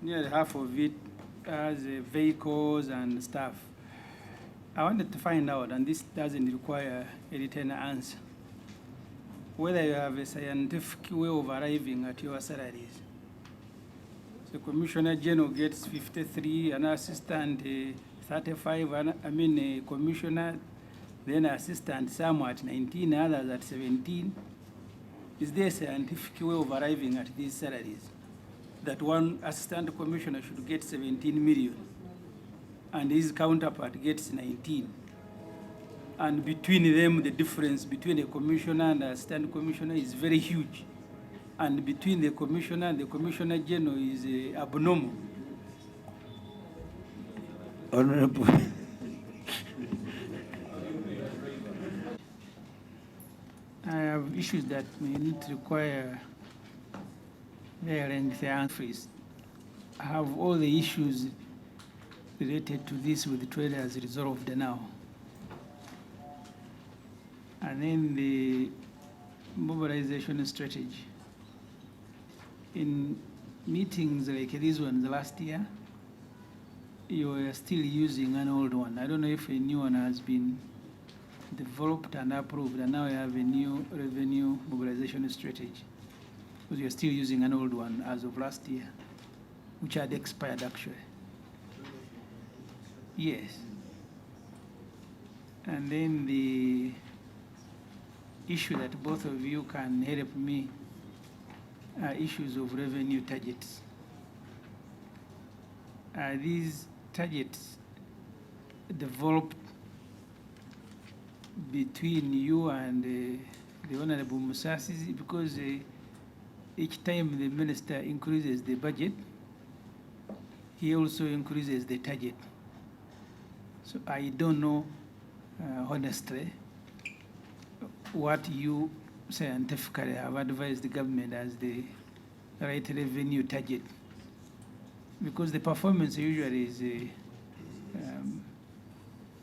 nearly half of it has vehicles and stuff. I wanted to find out, and this doesn't require a written answer, whether you have a scientific way of arriving at your salaries. So Commissioner General gets 53, an assistant 35, a commissioner, then assistant some at 19, others at 17. Is there a scientific way of arriving at these salaries? That one assistant commissioner should get 17 million and his counterpart gets 19. And between them, the difference between a commissioner and an assistant commissioner is very huge. And between the commissioner and the commissioner general is abnormal. Honorable. I have issues that may need to require very lengthy answers. Have all the issues related to this with the traders resolved now? And then the mobilization strategy. In meetings like this one, the last year, you were still using an old one. I don't know if a new one has been developed and approved, and now you have a new revenue mobilization strategy. Because you're still using an old one as of last year, which had expired actually. Yes. And then the issue that both of you can help me are issues of revenue targets. Are these targets developed between you and the Honorable Musasi? Because each time the minister increases the budget, he also increases the target. So I don't know, honestly, what you scientifically have advised the government as the right revenue target. Because the performance usually is,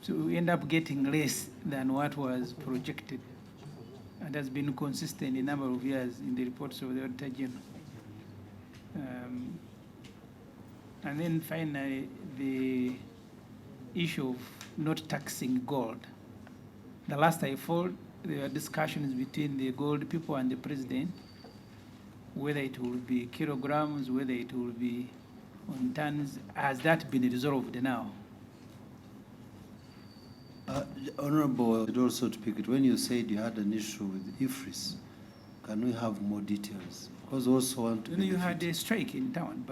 so we end up getting less than what was projected. And has been consistent a number of years in the reports of the Auditor General. And then finally, the issue of not taxing gold. The last I followed, there were discussions between the gold people and the president, whether it will be kilograms, whether it will be on tons. Has that been resolved now? Honorable, I'd also to pick it. When you said you had an issue with Efris, can we have more details? Because also want to. Then you had a strike in town,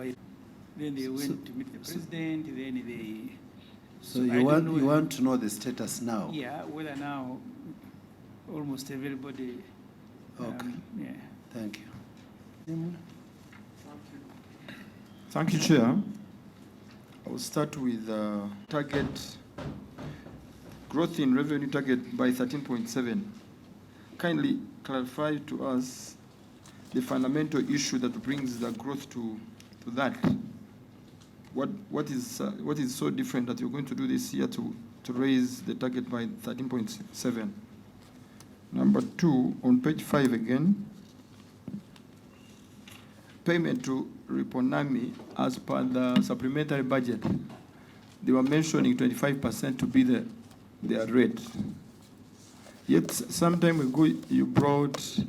then they went to meet the president, then they. So you want to know the status now? Yeah, whether now almost everybody. Okay. Yeah. Thank you. Thank you, Chair. I will start with target growth in revenue target by 13.7. Kindly clarify to us the fundamental issue that brings the growth to that. What is so different that you're going to do this year to raise the target by 13.7? Number 2, on page 5 again, payment to Riponami as per the supplementary budget. They were mentioning 25% to be their rate. Yet some time ago you brought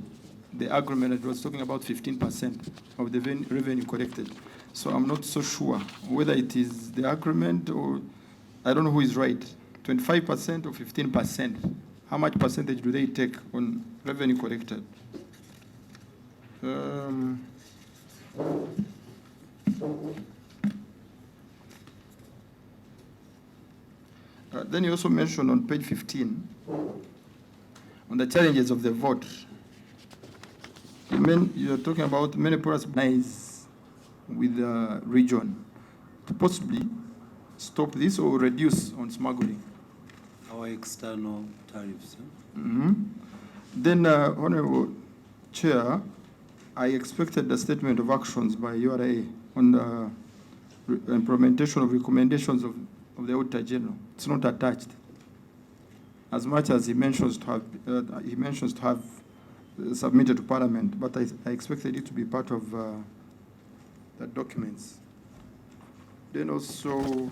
the agreement that was talking about 15% of the revenue collected. So I'm not so sure whether it is the agreement or I don't know who is right. 25% or 15%? How much percentage do they take on revenue collected? Then you also mentioned on page 15 on the challenges of the vote. You're talking about many products with the region to possibly stop this or reduce on smuggling. Our external tariffs. Then, Honorable Chair, I expected the statement of actions by URA on the implementation of recommendations of the Auditor General. It's not attached. As much as he mentions to have submitted to Parliament, but I expected it to be part of the documents. Then also,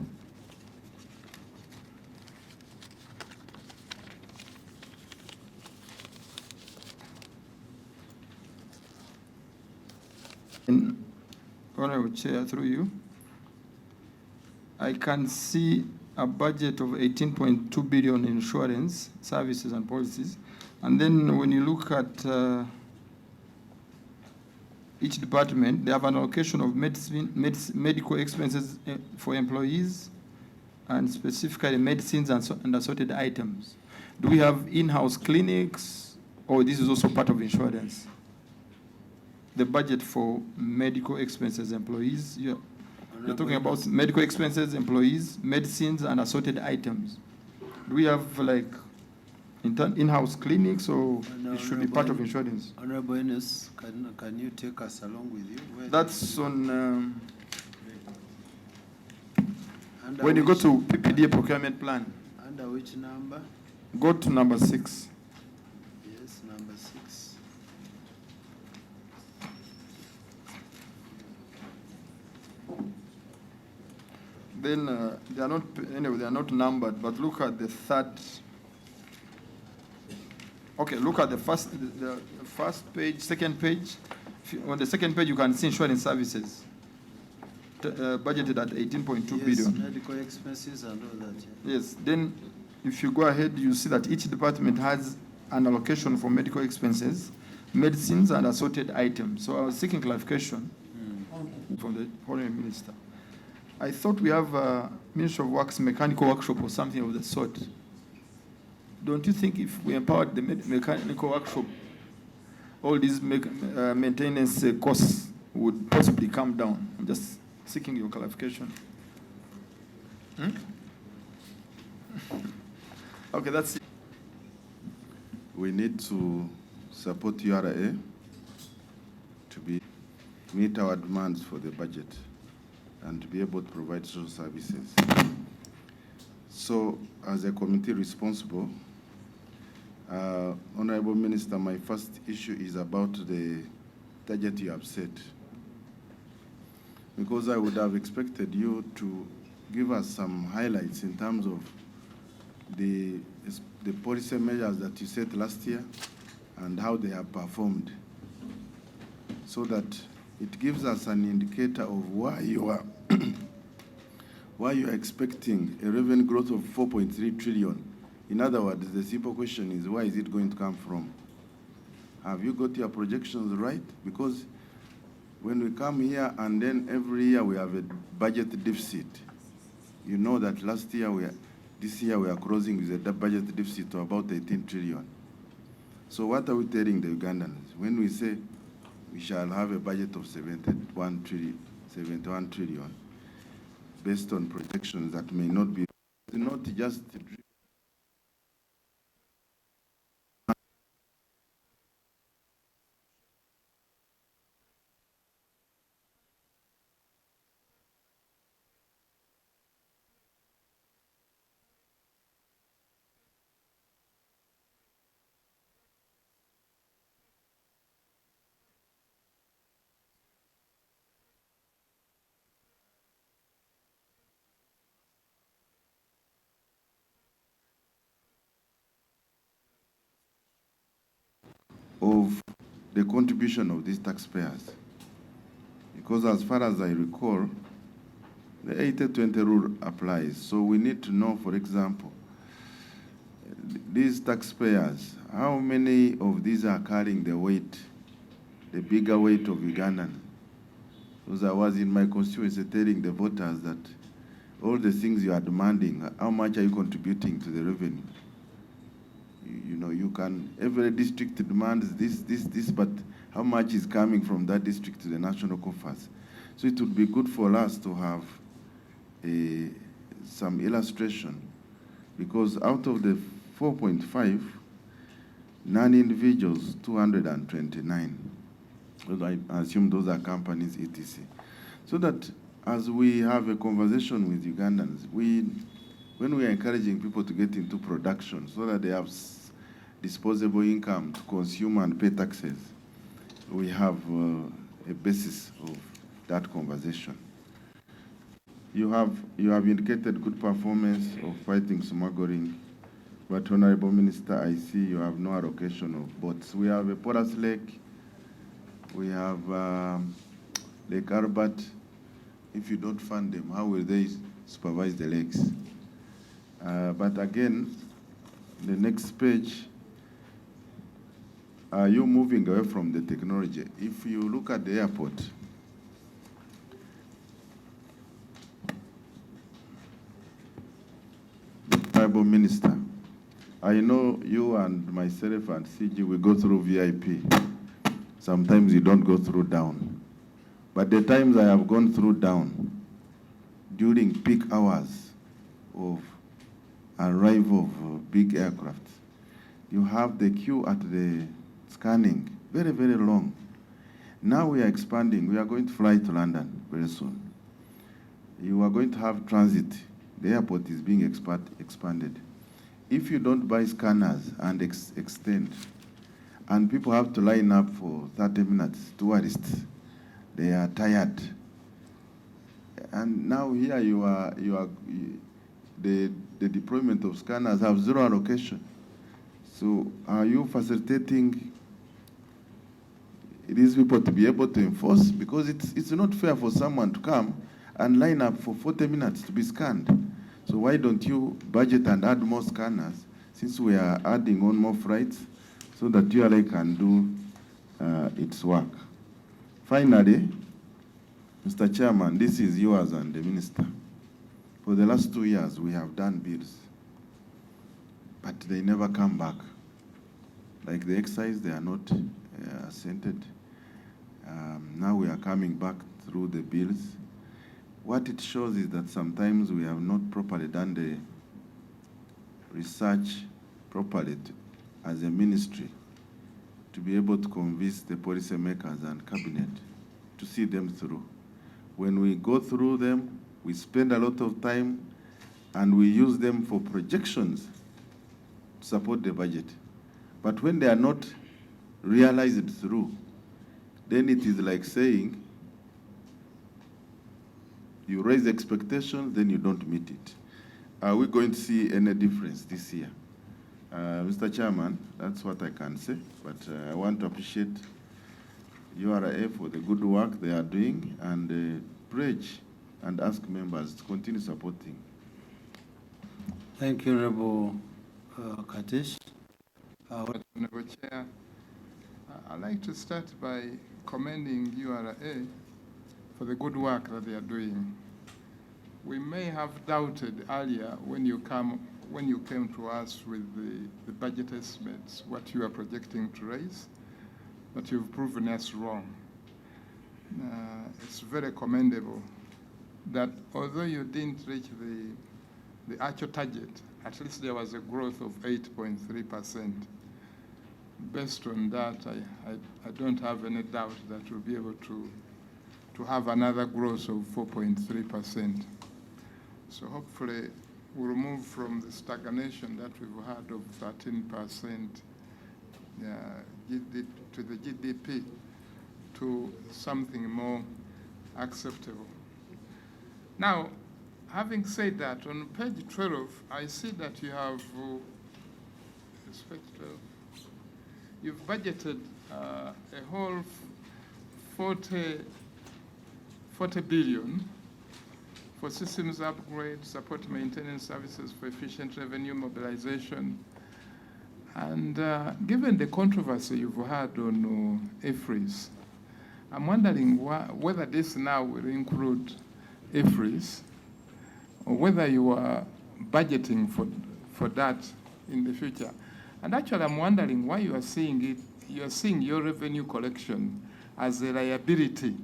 Honorable Chair, through you, I can see a budget of 18.2 billion in insurance, services and policies. And then when you look at each department, they have an allocation of medical expenses for employees and specifically medicines and assorted items. Do we have in-house clinics, or this is also part of insurance? The budget for medical expenses, employees, you're talking about medical expenses, employees, medicines, and assorted items. Do we have like in-house clinics, or it should be part of insurance? Honorable Enes, can you take us along with you? That's on, when you go to PPDA procurement plan. Under which number? Go to number 6. Yes, number 6. Then they are not, anyway, they are not numbered, but look at the third. Okay, look at the first page, second page. On the second page, you can see insurance services, budgeted at 18.2 billion. Medical expenses and all that. Yeah. Yes, then if you go ahead, you see that each department has an allocation for medical expenses, medicines, and assorted items. So I was seeking clarification from the Honourable Minister. I thought we have a Ministry of Works mechanical workshop or something of the sort. Don't you think if we empowered the mechanical workshop, all these maintenance costs would possibly come down? I'm just seeking your clarification. Okay, that's it. We need to support URA to meet our demands for the budget and to be able to provide social services. So, as a committee responsible, Honorable Minister, my first issue is about the target you have set. Because I would have expected you to give us some highlights in terms of the policy measures that you set last year and how they have performed, so that it gives us an indicator of why you are expecting a revenue growth of 4.3 trillion. In other words, the simple question is, where is it going to come from? Have you got your projections right? Because when we come here and then every year we have a budget deficit, you know that this year we are closing with a budget deficit of about 18 trillion. So what are we telling the Ugandans when we say we shall have a budget of 71 trillion based on projections that may not be, not just of the contribution of these taxpayers. Because as far as I recall, the 80-20 rule applies. So we need to know, for example, these taxpayers, how many of these are carrying the weight, the bigger weight of Ugandans? Because I was in my constituency telling the voters that all the things you are demanding, how much are you contributing to the revenue? You know, you can, every district demands this, but how much is coming from that district to the national coffers? So it would be good for us to have some illustration, because out of the 4.5, non-individuals, 229. I assume those are companies, etc. So that as we have a conversation with Ugandans, when we are encouraging people to get into production so that they have disposable income to consume and pay taxes, we have a basis of that conversation. You have indicated good performance of fighting smuggling, but Honorable Minister, I see you have no allocation of boats. We have a Porous Lake, we have Lake Albert. If you don't fund them, how will they supervise the lakes? But again, the next page, are you moving away from the technology? If you look at the airport, Honorable Minister, I know you and myself and CG, we go through VIP. Sometimes you don't go through down. But the times I have gone through down, during peak hours of arrival of big aircraft, you have the queue at the scanning, very, very long. Now we are expanding. We are going to fly to London very soon. You are going to have transit. The airport is being expanded. If you don't buy scanners and extend, and people have to line up for 30 minutes, tourists, they are tired. And now here the deployment of scanners have zero allocation. So are you facilitating these people to be able to enforce? Because it's not fair for someone to come and line up for 40 minutes to be scanned. So why don't you budget and add more scanners, since we are adding on more flights, so that URA can do its work? Finally, Mr. Chairman, this is yours and the Minister. For the last 2 years, we have done bills, but they never come back. Like the excise, they are not assented. Now we are coming back through the bills. What it shows is that sometimes we have not properly done the research properly as a ministry to be able to convince the policymakers and cabinet to see them through. When we go through them, we spend a lot of time and we use them for projections to support the budget. But when they are not realized through, then it is like saying, you raise expectations, then you don't meet it. Are we going to see any difference this year? Mr. Chairman, that's what I can say, but I want to appreciate URA for the good work they are doing and pledge and ask members to continue supporting. Thank you, Honorable Katish. Honorable Chair, I'd like to start by commending URA for the good work that they are doing. We may have doubted earlier when you came to us with the budget estimates, what you are projecting to raise, but you've proven us wrong. It's very commendable that although you didn't reach the actual target, at least there was a growth of 8.3%. Based on that, I don't have any doubt that we'll be able to have another growth of 4.3%. So hopefully we'll move from the stagnation that we've had of 13% to the GDP to something more acceptable. Now, having said that, on page 12, I see that you have, you've budgeted a whole 40 billion for systems upgrade, support maintenance services for efficient revenue mobilization. And given the controversy you've had on Efris, I'm wondering whether this now will include Efris, or whether you are budgeting for that in the future. And actually, I'm wondering why you are seeing your revenue collection as a liability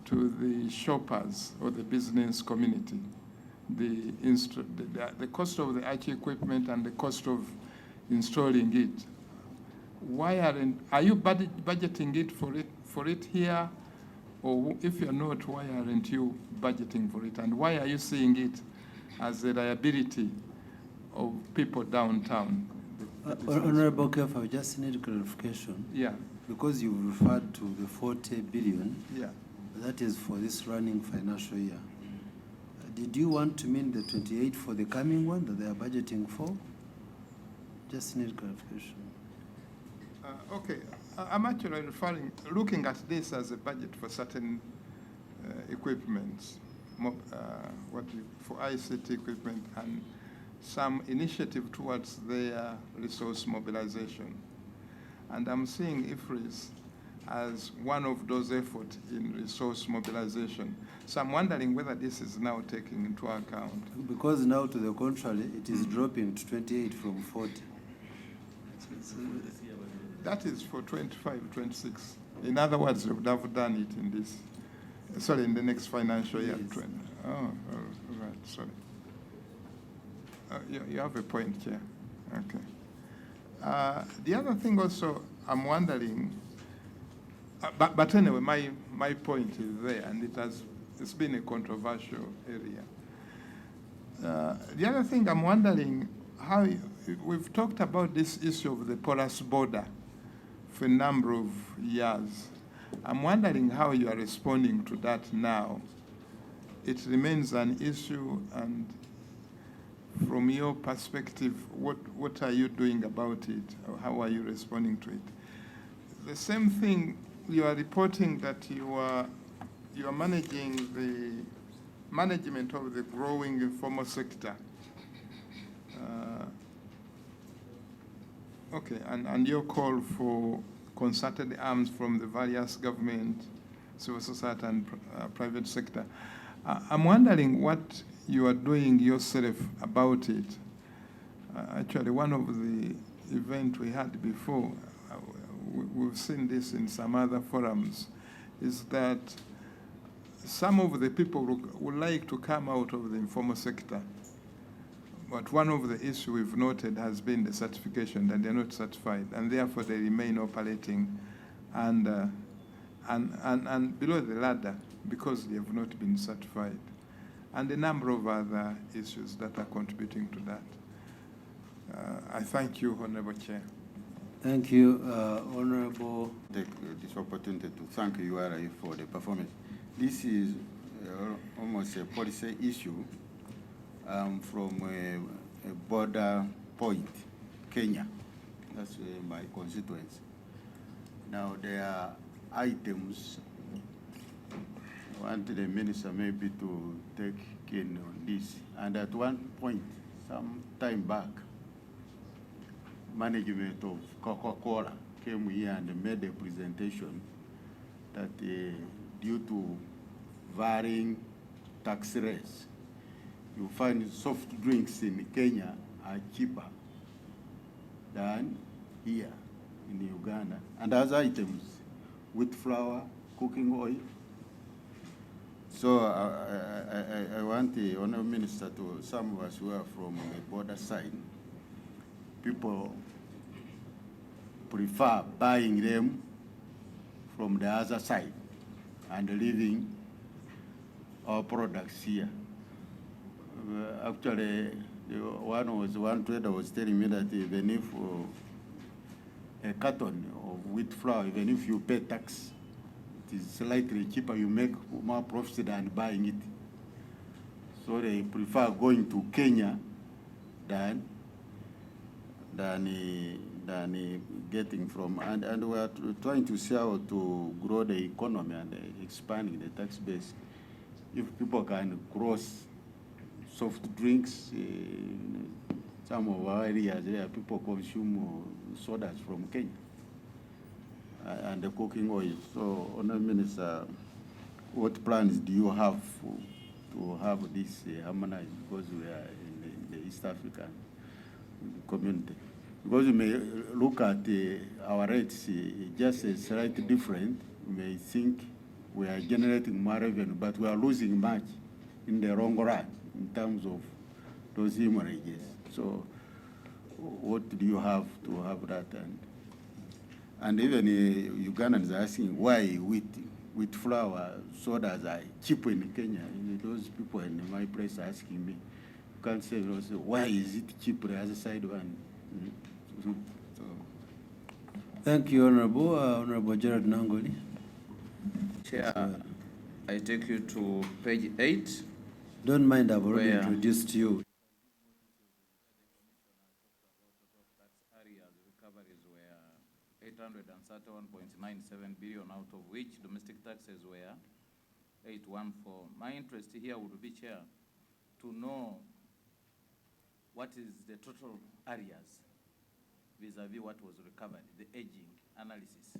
to the shoppers or the business community. The cost of the IT equipment and the cost of installing it. Are you budgeting it for it here? Or if you're not, why aren't you budgeting for it? And why are you seeing it as a liability of people downtown? Honorable Kefa, I just need clarification. Yeah. Because you referred to the 40 billion. Yeah. That is for this running financial year. Did you want to mean the 28 for the coming one that they are budgeting for? Just need clarification. Okay, I'm actually looking at this as a budget for certain equipments, for ICT equipment and some initiative towards their resource mobilization. And I'm seeing Efris as one of those efforts in resource mobilization. So I'm wondering whether this is now taken into account. Because now, to the contrary, it is dropping to 28 from 40. That is for 25, 26. In other words, we would have done it in this, sorry, in the next financial year. Yes. Oh, right, sorry. You have a point here. Okay. The other thing also, I'm wondering, but anyway, my point is there, and it's been a controversial area. The other thing I'm wondering, how we've talked about this issue of the porous border for a number of years. I'm wondering how you are responding to that now. It remains an issue, and from your perspective, what are you doing about it? Or how are you responding to it? The same thing, you are reporting that you are managing the management of the growing informal sector. Okay, and your call for concerted arms from the various government, civil society, and private sector. I'm wondering what you are doing yourself about it. Actually, one of the events we had before, we've seen this in some other forums, is that some of the people would like to come out of the informal sector. But one of the issues we've noted has been the certification, that they're not certified, and therefore they remain operating and below the ladder because they have not been certified, and a number of other issues that are contributing to that. I thank you, Honorable Chair. Thank you, Honorable. Take this opportunity to thank URA for the performance. This is almost a policy issue. From a border point, Kenya. That's my constituency. Now there are items I want the minister maybe to take in on this. And at one point, some time back, management of Coca-Cola came here and made a presentation that due to varying tax rates, you find soft drinks in Kenya are cheaper than here in Uganda. And other items, wheat flour, cooking oil. So I want the Honourable Minister to, some of us who are from the border side, people prefer buying them from the other side and leaving our products here. Actually, one trader was telling me that even if a carton of wheat flour, even if you pay tax, it is slightly cheaper, you make more profit than buying it. So they prefer going to Kenya than getting from, and we are trying to see how to grow the economy and expanding the tax base. If people can cross soft drinks, some of our areas there, people consume sodas from Kenya and the cooking oil. So, Honourable Minister, what plans do you have to have this harmonized, because we are in the East African community? Because you may look at our rates just slightly different, you may think we are generating more revenue, but we are losing much in the long run in terms of those hemorrhages. So what do you have to have that? And even Ugandans are asking why wheat flour sodas are cheaper in Kenya. Those people in my place are asking me, you can't say also, why is it cheaper the other side one? So. Thank you, Honorable. Honorable Gerard Nangoli. Chair, I take you to page 8 Don't mind, I've already Where- introduced you. Areas recoveries were 831.97 billion, out of which domestic taxes were 814. My interest here would be, Chair, to know what is the total areas vis-a-vis what was recovered, the aging analysis,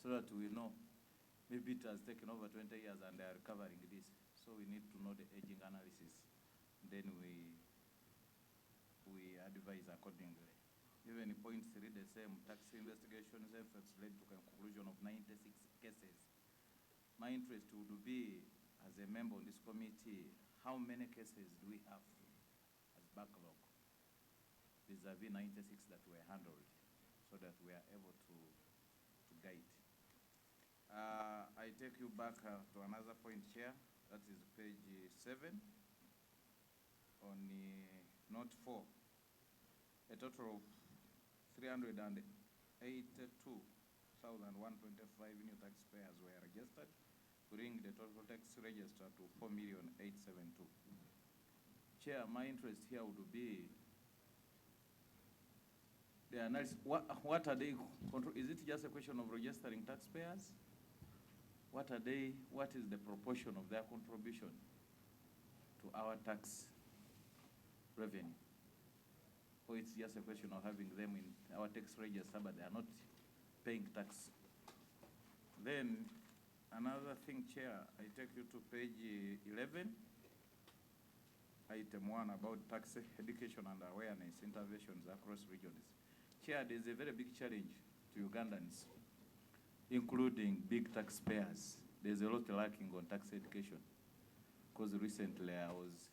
so that we know. Maybe it has taken over 20 years and they are recovering this. So we need to know the aging analysis. Then we advise accordingly. Even point 3, the same tax investigations efforts led to a conclusion of 96 cases. My interest would be, as a member on this committee, how many cases do we have as backlog vis-a-vis 96 that were handled, so that we are able to guide. I take you back to another point, Chair. That is page 7 on note 4. A total of 382,125 new taxpayers were registered, bringing the total tax register to 4,872. Chair, my interest here would be the analysis. What are they? Is it just a question of registering taxpayers? What are they? What is the proportion of their contribution to our tax revenue? Or it's just a question of having them in our tax register, but they are not paying tax. Then another thing, Chair, I take you to page 11, item 1, about tax education and awareness interventions across regions. Chair, there's a very big challenge to Ugandans, including big taxpayers. There's a lot lacking on tax education. Because recently I was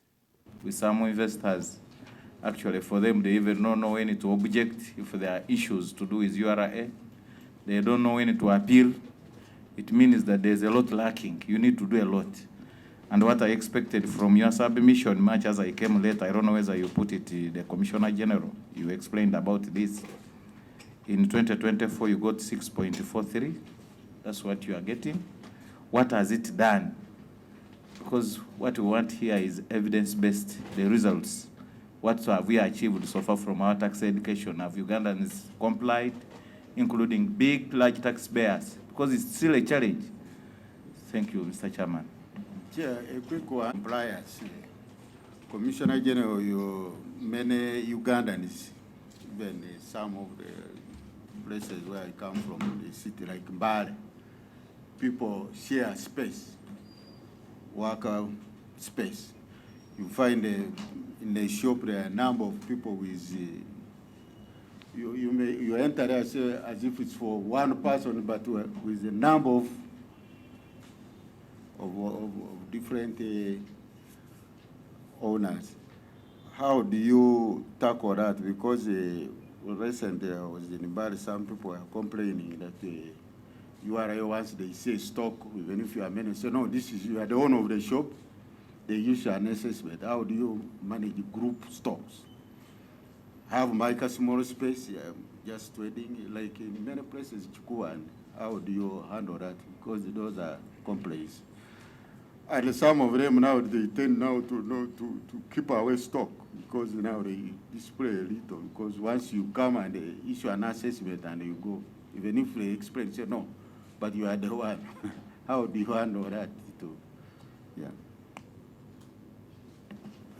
with some investors. Actually, for them, they even don't know when to object if there are issues to do with URA. They don't know when to appeal. It means that there's a lot lacking. You need to do a lot. And what I expected from your submission, much as I came late, I don't know whether you put it in the Commissioner General. You explained about this. In 2024, you got 6.43. That's what you are getting. What has it done? Because what we want here is evidence-based, the results. What have we achieved so far from our tax education? Have Ugandans complied, including big, large taxpayers? Because it's still a challenge. Thank you, Mr. Chairman. Chair, a quick one. Compliance. Commissioner General, many Ugandans, even some of the places where I come from, the city like Mbale, people share space, worker space. You find in the shop there are a number of people with, you enter there as if it's for one person, but with a number of different owners. How do you tackle that? Because recently I was in Mbale, some people are complaining that URA, once they say stock, even if you are many, say, no, this is, you are the owner of the shop, they use an assessment. How do you manage group stocks? Have a small space, just trading, like in many places, Chukua, how do you handle that? Because those are complaints. And some of them now, they tend now to keep away stock, because now they display a little, because once you come and they issue an assessment and you go, even if they explain, say, no, but you are the one. How do you handle that too? Yeah.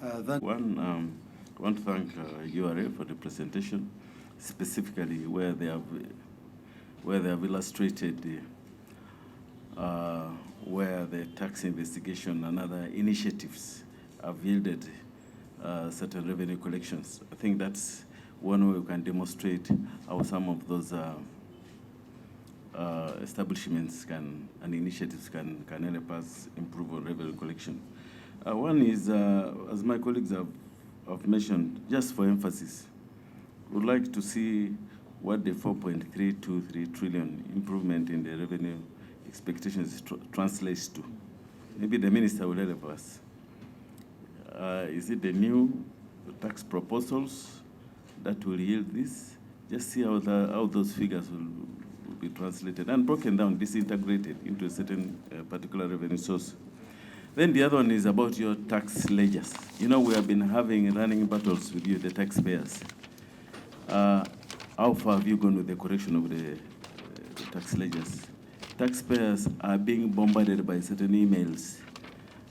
I want to thank URA for the presentation, specifically where they have illustrated where the tax investigation and other initiatives have yielded certain revenue collections. I think that's one way we can demonstrate how some of those establishments and initiatives can help us improve on revenue collection. One is, as my colleagues have mentioned, just for emphasis, we'd like to see what the 4.323 trillion improvement in the revenue expectations translates to. Maybe the minister will help us. Is it the new tax proposals that will yield this? Just see how those figures will be translated and broken down, disintegrated into a certain particular revenue source. Then the other one is about your tax ledgers. You know, we have been having running battles with you, the taxpayers. How far have you gone with the correction of the tax ledgers? Taxpayers are being bombarded by certain emails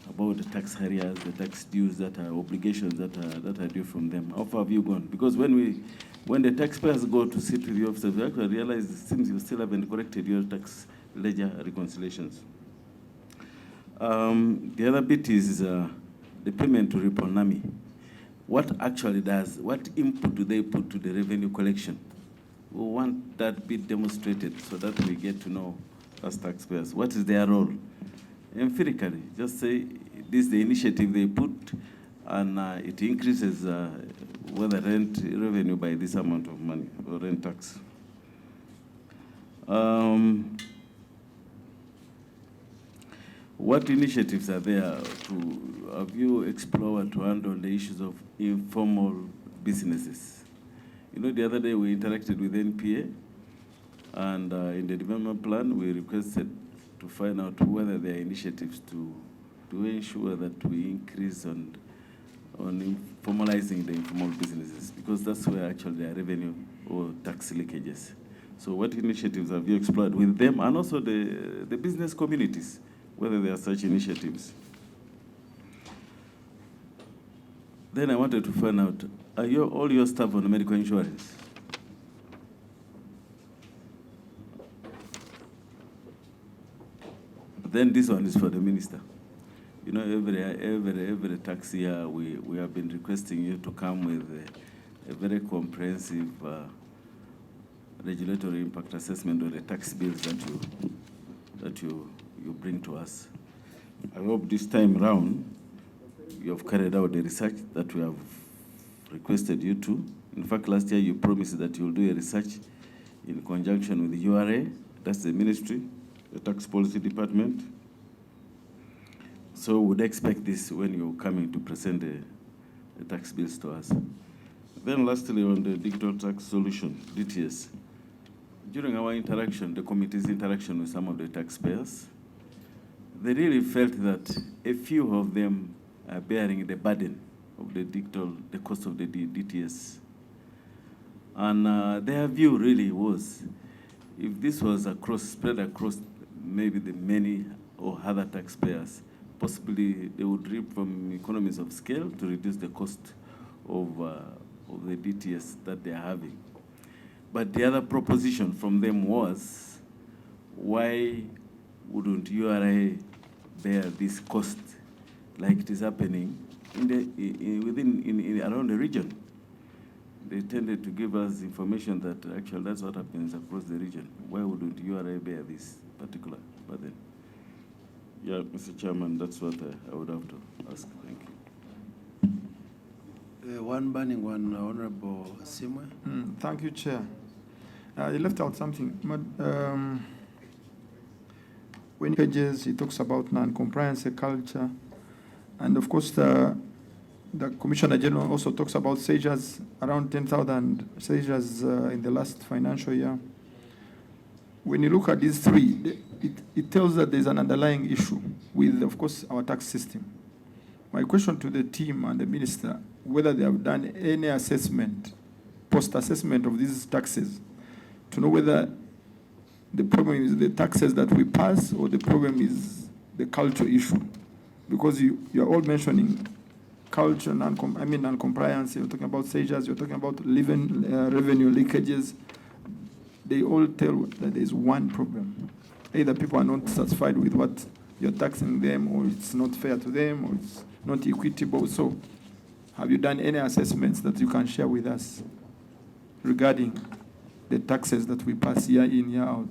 about the tax arrears, the tax dues that are obligations that are due from them. How far have you gone? Because when the taxpayers go to sit with the officers, we actually realize it seems you still haven't corrected your tax ledger reconciliations. The other bit is the payment to Riponami. What input do they put to the revenue collection? We want that bit demonstrated so that we get to know as taxpayers, what is their role? Empirically, just say this is the initiative they put, and it increases whether rent revenue by this amount of money, or rent tax. What initiatives are there have you explored to handle the issues of informal businesses? You know, the other day we interacted with NPA, and in the development plan we requested to find out whether there are initiatives to ensure that we increase on formalizing the informal businesses, because that's where actually there are revenue or tax leakages. So what initiatives have you explored with them, and also the business communities, whether there are such initiatives? Then I wanted to find out, are all your staff on medical insurance? Then this one is for the minister. You know, every tax year we have been requesting you to come with a very comprehensive regulatory impact assessment on the tax bills that you bring to us. I hope this time round you have carried out the research that we have requested you to. In fact, last year you promised that you will do a research in conjunction with the URA, that's the ministry, the tax policy department. So would expect this when you're coming to present the tax bills to us. Then lastly, on the digital tax solution, DTS. During our interaction, the committee's interaction with some of the taxpayers, they really felt that a few of them are bearing the burden of the cost of the DTS. And their view really was, if this was spread across maybe the many or other taxpayers, possibly they would reap from economies of scale to reduce the cost of the DTS that they're having. But the other proposition from them was, why wouldn't URA bear this cost like it is happening around the region? They tended to give us information that actually that's what happens across the region. Why wouldn't URA bear this particular burden? Yeah, Mr. Chairman, that's what I would have to ask. Thank you. One burning one, Honorable Simwe. Thank you, Chair. You left out something. When he talks about non-compliance culture, and of course the Commissioner General also talks about seizures, around 10,000 seizures in the last financial year. When you look at these three, it tells that there's an underlying issue with, of course, our tax system. My question to the team and the minister, whether they have done any assessment, post-assessment of these taxes, to know whether the problem is the taxes that we pass or the problem is the culture issue. Because you're all mentioning culture, non-compliance, you're talking about seizures, you're talking about revenue leakages. They all tell that there's one problem. Either people are not satisfied with what you're taxing them, or it's not fair to them, or it's not equitable. So have you done any assessments that you can share with us regarding the taxes that we pass year in, year out?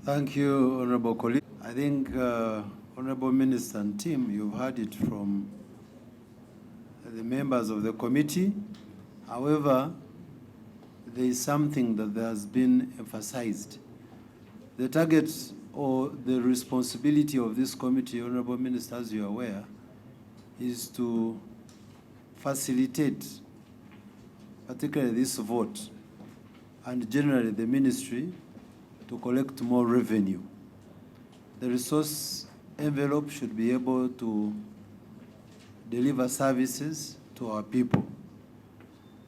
Thank you, Honorable colleague. I think, Honorable Minister and team, you've heard it from the members of the committee. However, there is something that has been emphasized. The target or the responsibility of this committee, Honorable Minister, as you are aware, is to facilitate, particularly this vote, and generally the ministry, to collect more revenue. the resource envelope should be able to deliver services to our people.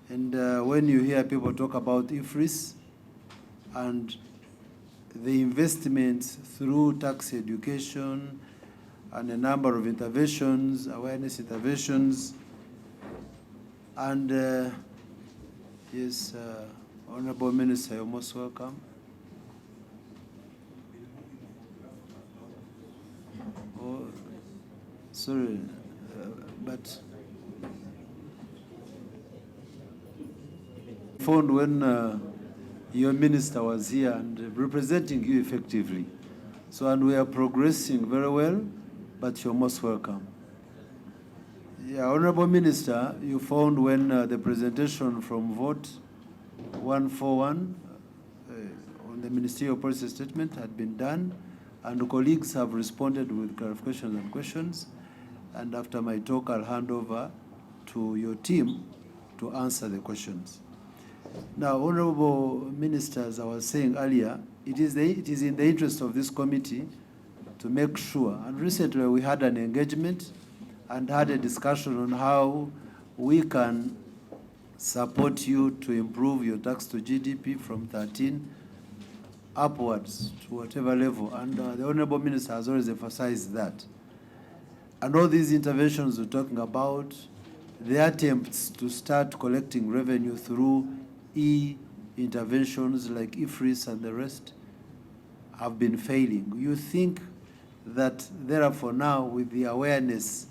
And when you hear people talk about Efris and the investments through tax education and a number of interventions, awareness interventions, and yes, Honorable Minister, you're most welcome. Oh, sorry, but phoned when your minister was here and representing you effectively. So, and we are progressing very well, but you're most welcome. Yeah, Honorable Minister, you found when the presentation from Vote 141 on the ministerial policy statement had been done, and colleagues have responded with clarifications and questions. And after my talk, I'll hand over to your team to answer the questions. Now, Honorable Minister, as I was saying earlier, it is in the interest of this committee to make sure, and recently we had an engagement and had a discussion on how we can support you to improve your tax to GDP from 13 upwards to whatever level. And the Honorable Minister has always emphasized that. And all these interventions we're talking about, the attempts to start collecting revenue through interventions like Efris and the rest have been failing. You think that therefore now with the awareness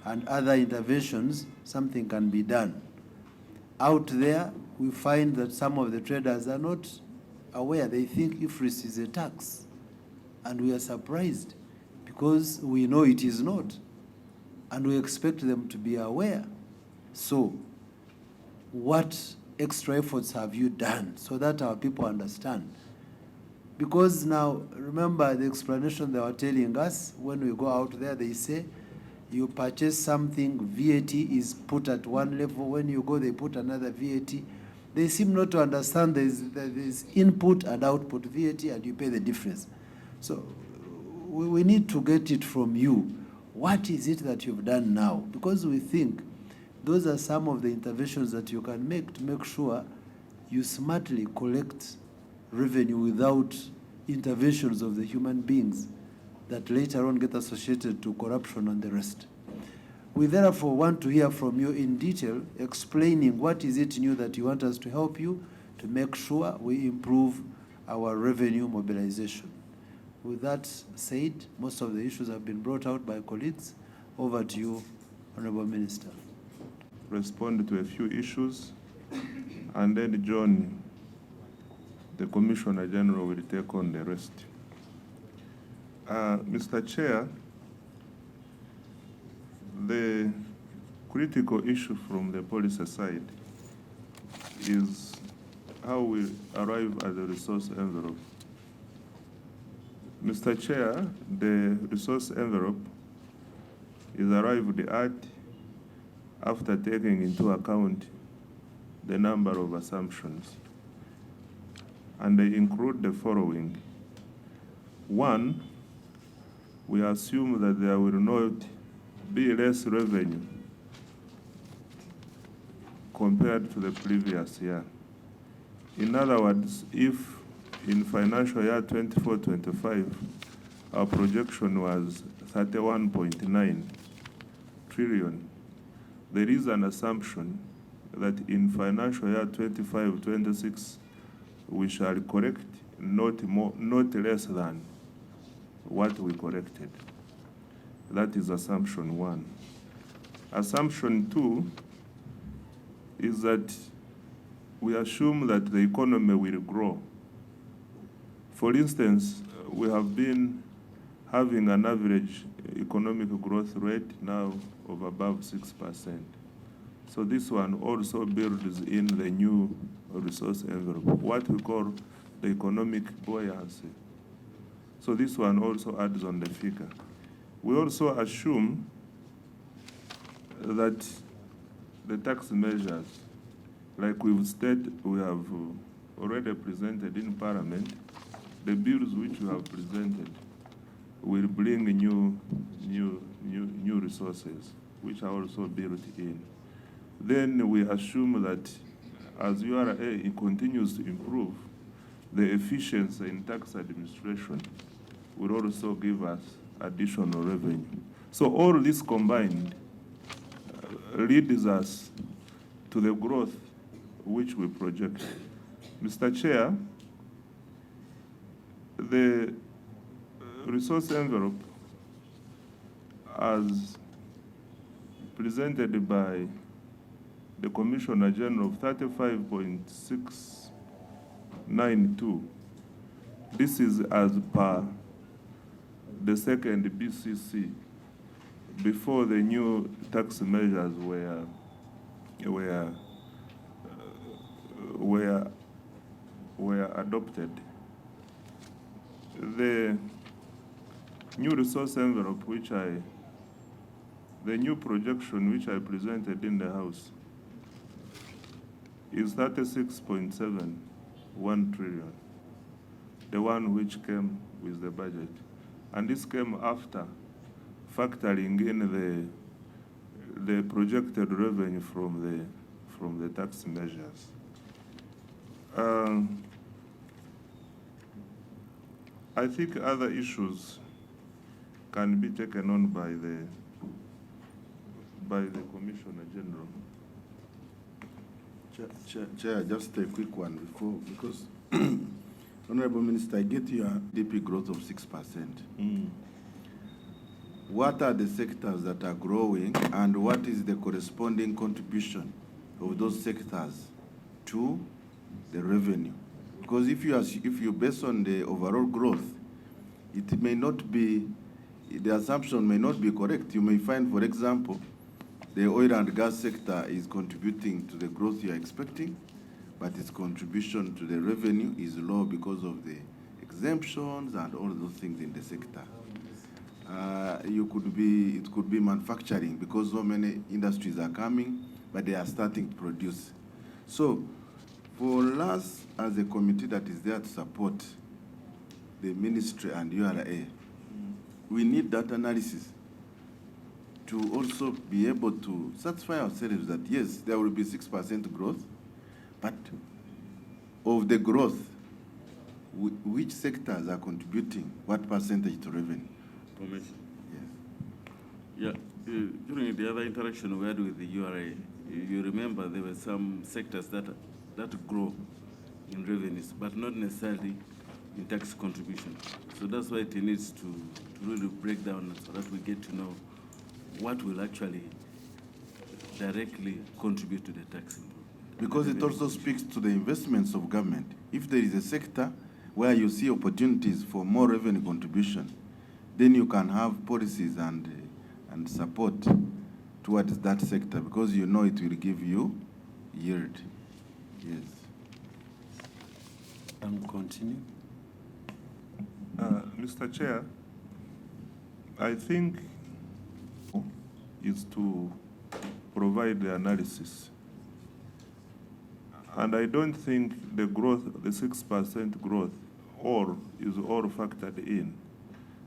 and other interventions, something can be done? Out there, we find that some of the traders are not aware. They think Efris is a tax. And we are surprised because we know it is not. And we expect them to be aware. So, what extra efforts have you done so that our people understand? Because now, remember the explanation they were telling us when we go out there, they say, you purchase something, VAT is put at one level. When you go, they put another VAT. They seem not to understand there's input and output VAT, and you pay the difference. So we need to get it from you. What is it that you've done now? Because we think those are some of the interventions that you can make to make sure you smartly collect revenue without interventions of the human beings that later on get associated to corruption and the rest. We therefore want to hear from you in detail, explaining what is it new that you want us to help you to make sure we improve our revenue mobilization. With that said, most of the issues have been brought out by colleagues. Over to you, Honorable Minister. Respond to a few issues, and then John, the Commissioner General, will take on the rest. Mr. Chair, the critical issue from the policy side is how we arrive at the resource envelope. Mr. Chair, the resource envelope is arrived at after taking into account the number of assumptions. And they include the following. One, we assume that there will not be less revenue compared to the previous year. In other words, if in financial year 24-25, our projection was 31.9 trillion, there is an assumption that in financial year 25-26, we shall correct not less than what we corrected. That is assumption one. Assumption two is that we assume that the economy will grow. For instance, we have been having an average economic growth rate now of above 6%. So this one also builds in the new resource envelope, what we call the economic buoyancy. So this one also adds on the figure. We also assume that the tax measures, like we've stated, we have already presented in Parliament, the bills which we have presented will bring new resources, which are also built in. Then we assume that as URA it continues to improve, the efficiency in tax administration will also give us additional revenue. So all this combined leads us to the growth which we project. Mr. Chair, the resource envelope as presented by the Commissioner General of 35.692. This is as per the second BCC before the new tax measures were adopted. The new resource envelope, the new projection which I presented in the House, is 36.71 trillion, the one which came with the budget. And this came after factoring in the projected revenue from the tax measures. I think other issues can be taken on by the Commissioner General. Chair, just a quick one because Honorable Minister, I get your GDP growth of 6%. What are the sectors that are growing, and what is the corresponding contribution of those sectors to the revenue? Because if you base on the overall growth, it may not be, the assumption may not be correct. You may find, for example, the oil and gas sector is contributing to the growth you are expecting, but its contribution to the revenue is low because of the exemptions and all those things in the sector. It could be manufacturing because so many industries are coming, but they are starting to produce. So for us as a committee that is there to support the ministry and URA, we need that analysis to also be able to satisfy ourselves that yes, there will be 6% growth, but of the growth, which sectors are contributing what percentage to revenue? Information. Yes. Yeah, during the other interaction we had with the URA, you remember there were some sectors that grow in revenues, but not necessarily in tax contribution. So that's why it needs to really break down so that we get to know what will actually directly contribute to the tax improvement. Because it also speaks to the investments of government. If there is a sector where you see opportunities for more revenue contribution, then you can have policies and support towards that sector because you know it will give you yield. Yes. And continue. Mr. Chair, I think is to provide the analysis. And I don't think the growth, the 6% growth, is all factored in.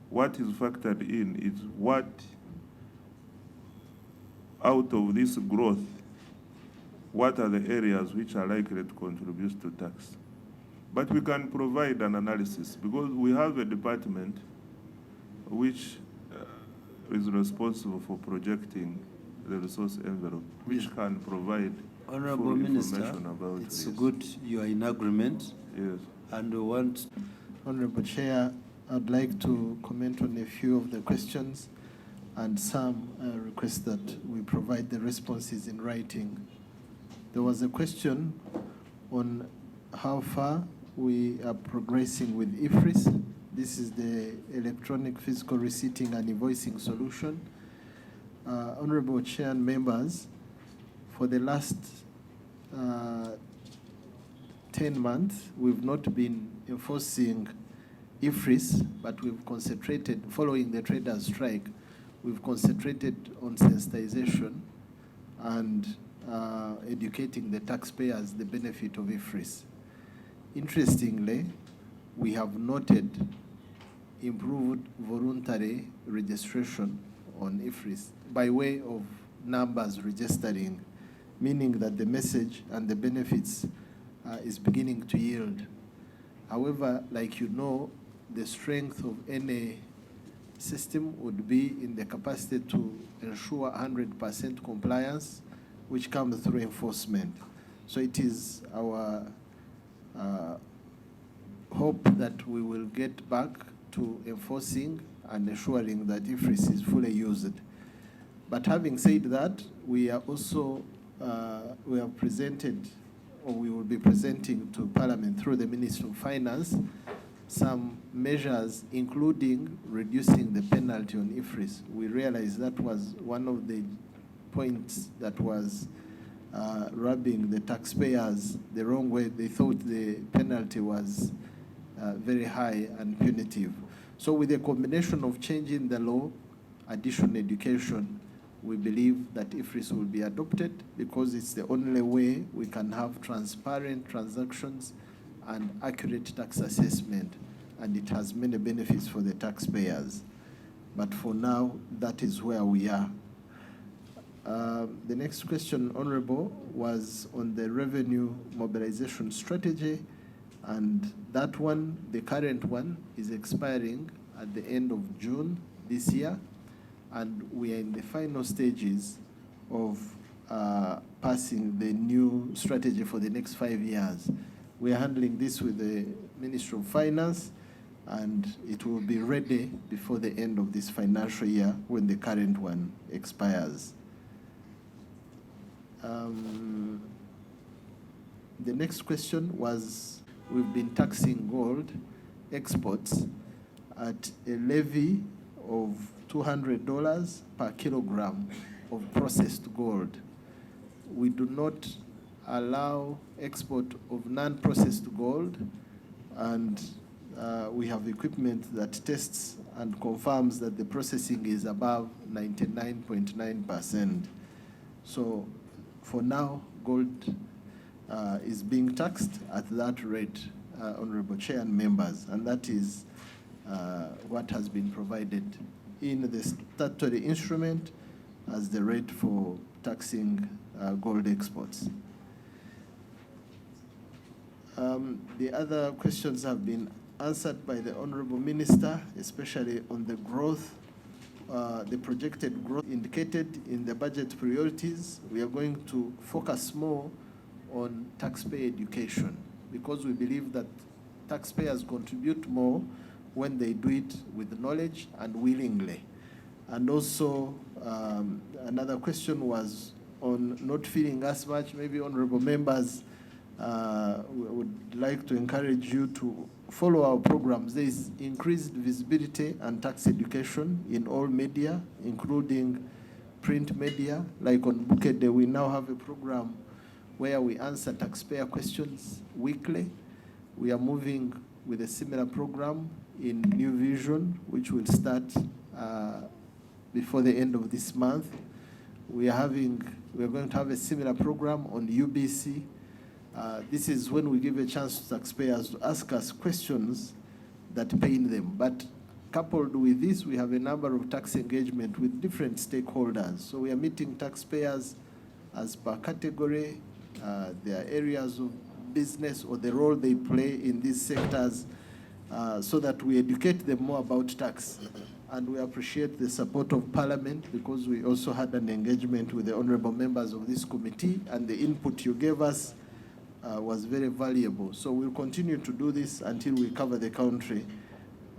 What is factored in is what out of this growth, what are the areas which are likely to contribute to tax. But we can provide an analysis because we have a department which is responsible for projecting the resource envelope, which can provide Honorable full Minister, information about it's this. good you are in agreement. Yes. And we want. Honorable Chair, I'd like to comment on a few of the questions and some request that we provide the responses in writing. There was a question on how far we are progressing with Efris. This is the electronic fiscal receipting and invoicing solution. Honorable Chair and members, for the last 10 months, we've not been enforcing Efris, but we've concentrated, following the traders' strike, we've concentrated on sensitization and educating the taxpayers the benefit of Efris. Interestingly, we have noted improved voluntary registration on Efris by way of numbers registering, meaning that the message and the benefits is beginning to yield. However, like you know, the strength of any system would be in the capacity to ensure 100% compliance, which comes through enforcement. So it is our hope that we will get back to enforcing and ensuring that Efris is fully used. But having said that, we are also, we have presented, or we will be presenting to Parliament through the Ministry of Finance, some measures, including reducing the penalty on Efris. We realized that was one of the points that was rubbing the taxpayers the wrong way. They thought the penalty was very high and punitive. So with a combination of changing the law, additional education, we believe that Efris will be adopted because it's the only way we can have transparent transactions and accurate tax assessment, and it has many benefits for the taxpayers. But for now, that is where we are. The next question, Honorable, was on the revenue mobilization strategy, and that one, the current one, is expiring at the end of June this year, and we are in the final stages of passing the new strategy for the next 5 years. We are handling this with the Ministry of Finance, and it will be ready before the end of this financial year when the current one expires. The next question was, we've been taxing gold exports at a levy of $200 per kilogram of processed gold. We do not allow export of non-processed gold, and we have equipment that tests and confirms that the processing is above 99.9%. So for now, gold is being taxed at that rate, Honorable Chair and members, and that is what has been provided in the statutory instrument as the rate for taxing gold exports. The other questions have been answered by the Honorable Minister, especially on the growth, the projected growth indicated in the budget priorities. We are going to focus more on taxpayer education because we believe that taxpayers contribute more when they do it with knowledge and willingly. And also, another question was on not feeling as much. Maybe honorable members would like to encourage you to follow our programs. There is increased visibility and tax education in all media, including print media. Like on Budgetary, we now have a program where we answer taxpayer questions weekly. We are moving with a similar program in New Vision, which will start before the end of this month. We are going to have a similar program on UBC. This is when we give a chance to taxpayers to ask us questions that pain them. But coupled with this, we have a number of tax engagement with different stakeholders. So we are meeting taxpayers as per category, their areas of business or the role they play in these sectors, so that we educate them more about tax. And we appreciate the support of Parliament because we also had an engagement with the honorable members of this committee, and the input you gave us was very valuable. So we'll continue to do this until we cover the country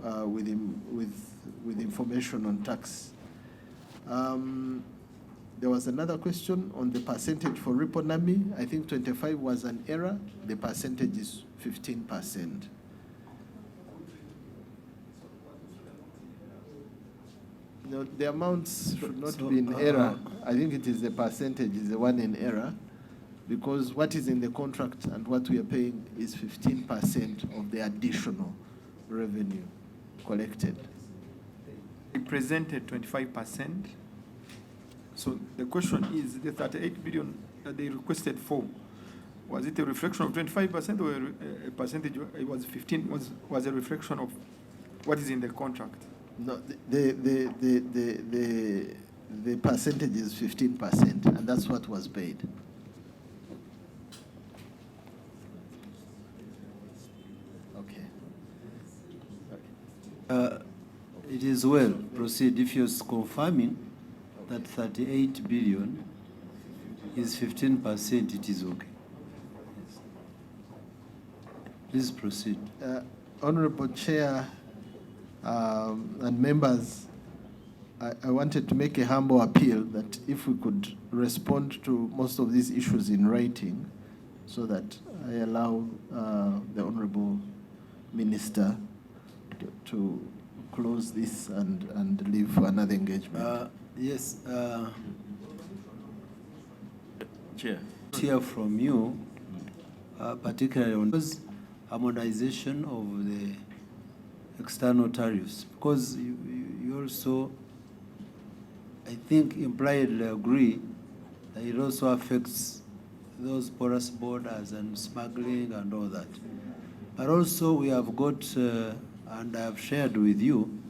with information on tax. There was another question on the percentage for Riponami. I think 25 was an error. The percentage is 15%. No, the amounts should not be in error. I think it is the percentage is the one in error, because what is in the contract and what we are paying is 15% of the additional revenue collected. We presented 25%. So the question is, the 38 billion that they requested for, was it a reflection of 25% or a percentage? It was 15, was a reflection of what is in the contract? No, the percentage is 15%, and that's what was paid. Okay. It is well. Proceed. If you're confirming that 38 billion is 15%, it is okay. Yes. Please proceed. Honorable Chair and members, I wanted to make a humble appeal that if we could respond to most of these issues in writing, so that I allow the Honorable Minister to close this and leave for another engagement. Yes. Chair. Hear from you, particularly on harmonization of the external tariffs, because you also, I think, impliedly agree that it also affects those porous borders and smuggling and all that. But also we have got, and I have shared with you,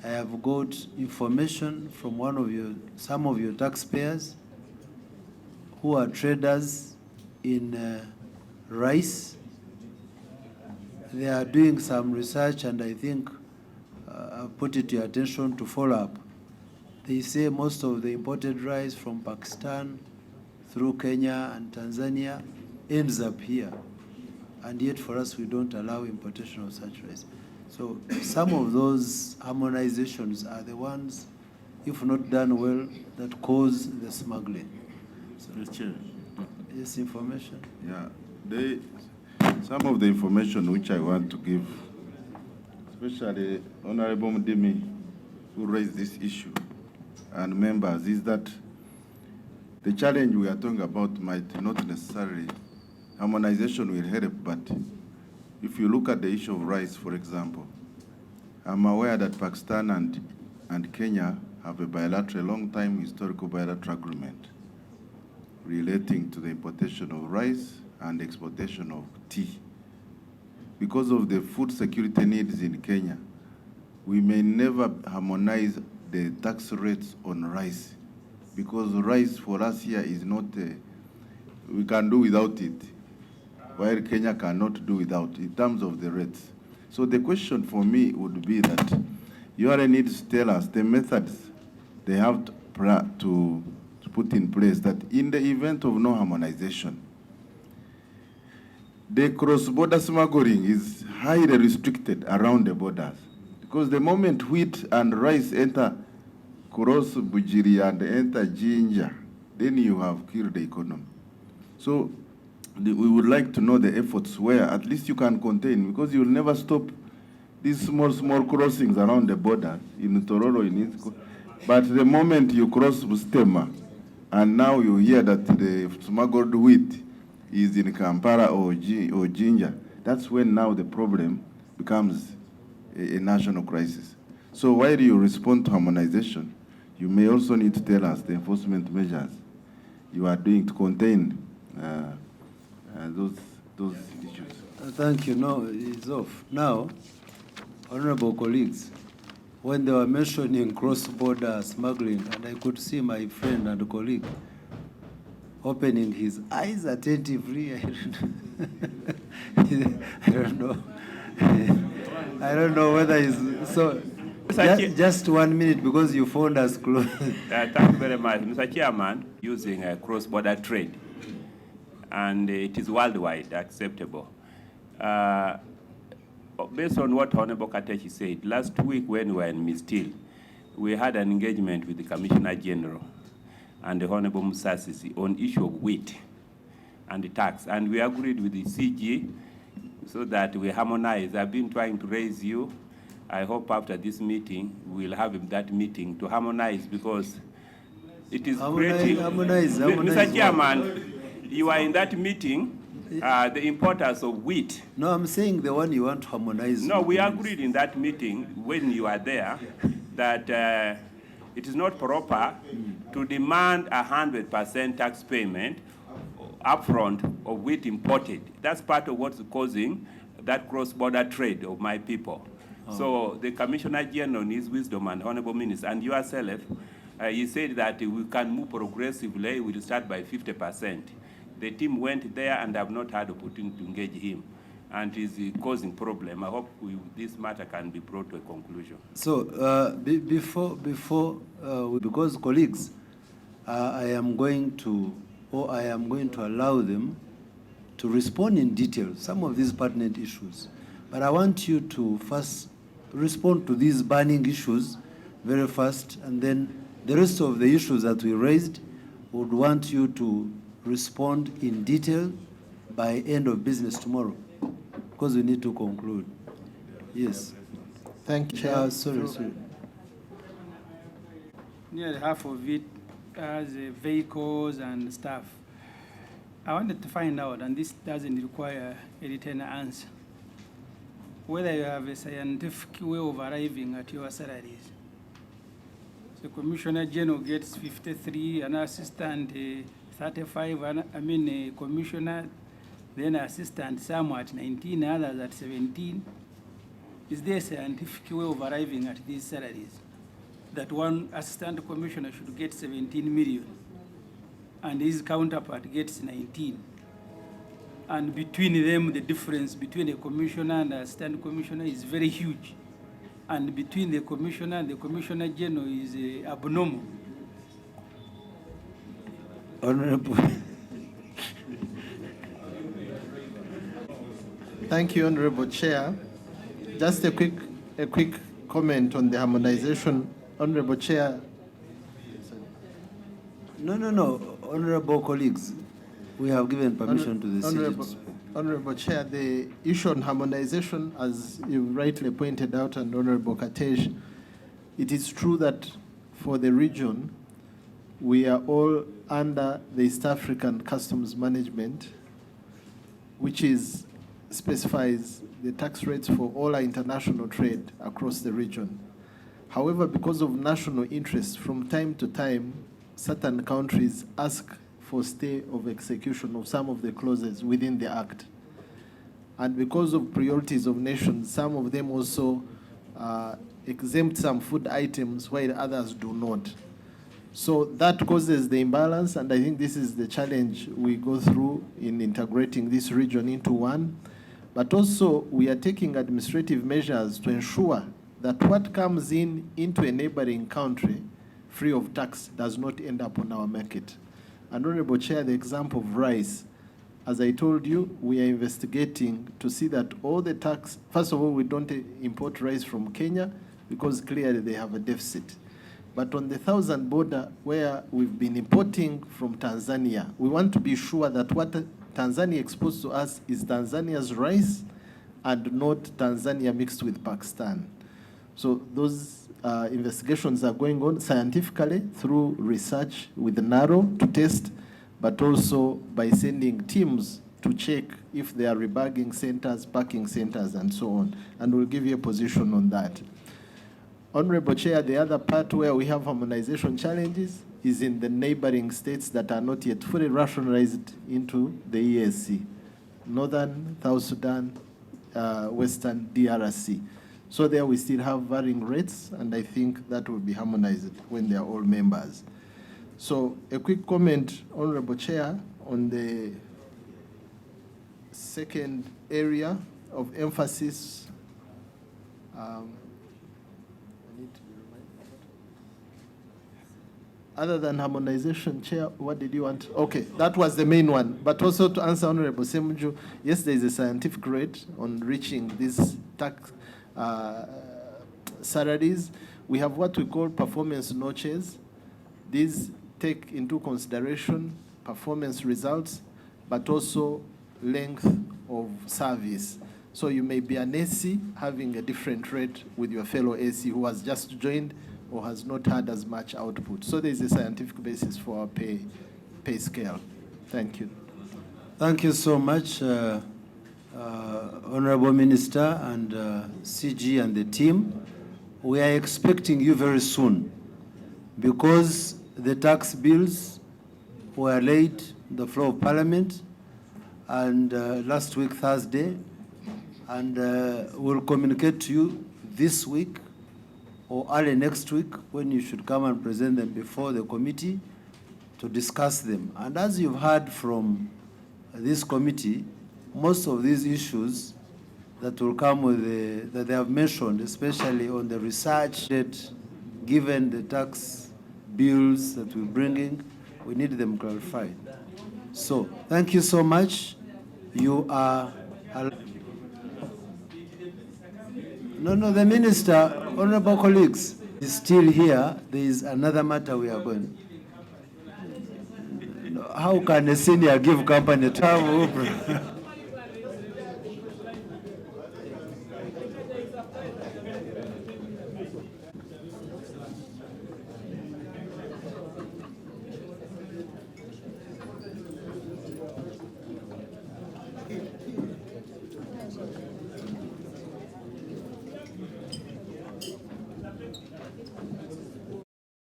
I have got information from some of your taxpayers who are traders in rice. They are doing some research, and I think I've put it to your attention to follow up. They say most of the imported rice from Pakistan through Kenya and Tanzania ends up here. And yet for us, we don't allow importation of such rice. So some of those harmonizations are the ones, if not done well, that cause the smuggling. So, Chair. this information? Yeah, some of the information which I want to give, especially Honorable Mdimi, who raised this issue, and members, is that the challenge we are talking about might not necessarily, harmonization will help, but if you look at the issue of rice, for example, I'm aware that Pakistan and Kenya have a bilateral, long-time historical bilateral agreement relating to the importation of rice and exportation of tea. Because of the food security needs in Kenya, we may never harmonize the tax rates on rice, because rice for us here is not, we can do without it, while Kenya cannot do without in terms of the rates. So the question for me would be that URA needs to tell us the methods they have to put in place, that in the event of no harmonization, the cross-border smuggling is highly restricted around the borders. Because the moment wheat and rice enter cross Budgetary and enter ginger, then you have killed the economy. So we would like to know the efforts where at least you can contain, because you'll never stop these small crossings around the border in Tororo, in Isco. But the moment you cross Bustema, and now you hear that the smuggled wheat is in Kampala or Ginger, that's when now the problem becomes a national crisis. So while you respond to harmonization, you may also need to tell us the enforcement measures you are doing to contain those issues. Thank you. No, it's off. Now, honorable colleagues, when they were mentioning cross-border smuggling, and I could see my friend and colleague opening his eyes attentively, I don't know. I don't know whether he's so. Just 1 minute, because you found us close. Thank you very much, Mr. Chairman. Using a cross-border trade, and it is worldwide acceptable. Based on what Honorable Katechi said, last week when we were in Mistil, we had an engagement with the Commissioner General and the Honorable Musasisi on issue of wheat and the tax, and we agreed with the CG so that we harmonize. I've been trying to raise you. I hope after this meeting, we'll have that meeting to harmonize, because it is creating. Harmonize Mr. Chairman, you are in that meeting, the importance of wheat. No, I'm saying the one you want to harmonize. No, we agreed in that meeting when you are there that it is not proper to demand 100% tax payment upfront of wheat imported. That's part of what's causing that cross-border trade of my people. So the Commissioner General, in his wisdom, and Honorable Minister, and yourself, he said that we can move progressively. We'll start by 50%. The team went there and have not had opportunity to engage him, and is causing problem. I hope this matter can be brought to a conclusion. So because colleagues, I am going to allow them to respond in detail some of these pertinent issues, but I want you to first respond to these burning issues very fast, and then the rest of the issues that we raised would want you to respond in detail by end of business tomorrow, because we need to conclude. Yes. Thank you, Chair. Sorry. Nearly half of it as vehicles and stuff. I wanted to find out, and this doesn't require a written answer, whether you have a scientific way of arriving at your salaries. So Commissioner General gets 53, an assistant 35, a commissioner, then assistant some at 19, others at 17. Is there a scientific way of arriving at these salaries? That one assistant commissioner should get 17 million and his counterpart gets 19. And between them, the difference between a commissioner and an assistant commissioner is very huge. And between the commissioner and the commissioner general is abnormal. Honorable. Thank you, Honorable Chair. Just a quick comment on the harmonization. Honorable Chair. No. Honorable colleagues, we have given permission to the CG. Honorable Chair, the issue on harmonization, as you rightly pointed out, and Honorable Katej, it is true that for the region, we are all under the East African Customs Management, which specifies the tax rates for all our international trade across the region. However, because of national interest, from time to time, certain countries ask for stay of execution of some of the clauses within the Act. And because of priorities of nations, some of them also exempt some food items while others do not. So that causes the imbalance, and I think this is the challenge we go through in integrating this region into one. But also, we are taking administrative measures to ensure that what comes into a neighboring country free of tax does not end up on our market. And Honorable Chair, the example of rice, as I told you, we are investigating to see that all the tax, first of all, we don't import rice from Kenya because clearly they have a deficit. But on the Thousand border, where we've been importing from Tanzania, we want to be sure that what Tanzania exports to us is Tanzania's rice and not Tanzania mixed with Pakistan. So those investigations are going on scientifically through research with NARO to test, but also by sending teams to check if there are rebagging centers, packing centers, and so on. And we'll give you a position on that. Honorable Chair, the other part where we have harmonization challenges is in the neighboring states that are not yet fully rationalized into the EAC. Northern, South Sudan, Western DRC. So there we still have varying rates, and I think that will be harmonized when they are all members. So a quick comment, Honorable Chair, on the second area of emphasis. Other than harmonization, Chair, what did you want? Okay, that was the main one. But also to answer Honorable Semujju, yes, there is a scientific rate on reaching these tax salaries. We have what we call performance notches. These take into consideration performance results, but also length of service. So you may be an AC having a different rate with your fellow AC who has just joined or has not had as much output. So there is a scientific basis for our pay scale. Thank you. Thank you so much, Honorable Minister and CG and the team. We are expecting you very soon because the tax bills were laid on the floor of Parliament and last week, Thursday, and we'll communicate to you this week or early next week, when you should come and present them before the committee to discuss them. And as you've heard from this committee, most of these issues that will come with that they have mentioned, especially on the research, that given the tax bills that we're bringing, we need them clarified. So, thank you so much. You are... No, the minister, honorable colleagues, is still here. There is another matter we are going. How can a senior give company time?